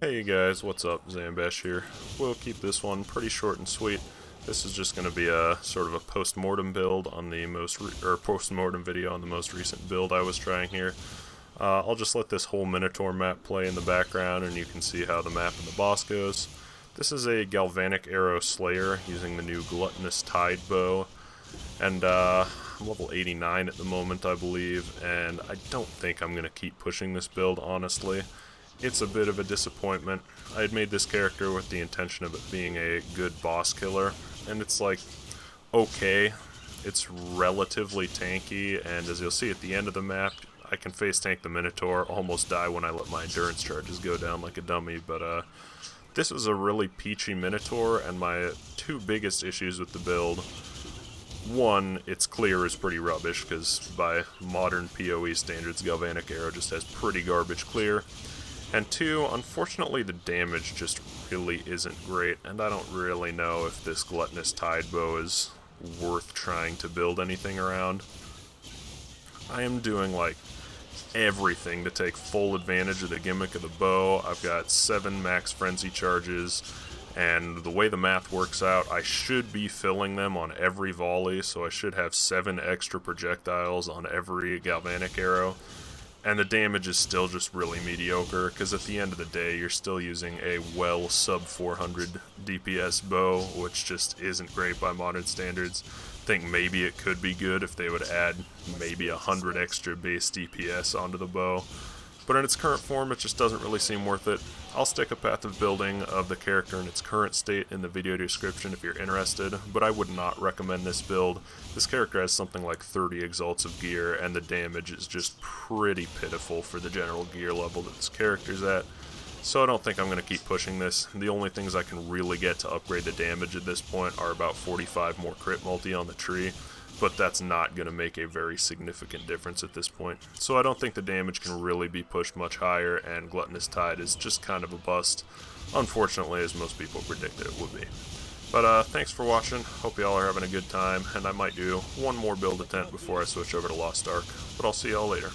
Hey guys, what's up? Zambash here. We'll keep this one pretty short and sweet. This is just going to be a sort of a post-mortem build on the post-mortem video on the most recent build I was trying here. I'll just let this whole Minotaur map play in the background and you can see how the map and the boss goes. This is a Galvanic Arrow Slayer using the new Gluttonous Tide Bow. And I'm level 89 at the moment, I believe, and I don't think I'm going to keep pushing this build, honestly. It's a bit of a disappointment. I had made this character with the intention of it being a good boss killer, and it's like, okay, it's relatively tanky, and as you'll see at the end of the map, I can face tank the Minotaur, almost die when I let my endurance charges go down like a dummy, but this is a really peachy Minotaur, and my two biggest issues with the build: one, its clear is pretty rubbish, because by modern PoE standards, Galvanic Arrow just has pretty garbage clear. And two, unfortunately the damage just really isn't great, and I don't really know if this Gluttonous Tide Bow is worth trying to build anything around. I am doing like everything to take full advantage of the gimmick of the bow. I've got 7 max frenzy charges, and the way the math works out, I should be filling them on every volley, so I should have 7 extra projectiles on every galvanic arrow. And the damage is still just really mediocre, because at the end of the day, you're still using a well sub 400 DPS bow, which just isn't great by modern standards. I think maybe it could be good if they would add maybe 100 extra base DPS onto the bow. But in its current form, it just doesn't really seem worth it. I'll stick a path of building of the character in its current state in the video description if you're interested, but I would not recommend this build. This character has something like 30 exalts of gear, and the damage is just pretty pitiful for the general gear level that this character's at. So I don't think I'm going to keep pushing this. The only things I can really get to upgrade the damage at this point are about 45 more crit multi on the tree, but that's not going to make a very significant difference at this point. So I don't think the damage can really be pushed much higher, and Gluttonous Tide is just kind of a bust, unfortunately, as most people predicted it would be. But thanks for watching, hope y'all are having a good time, and I might do one more build attempt before I switch over to Lost Ark, but I'll see y'all later.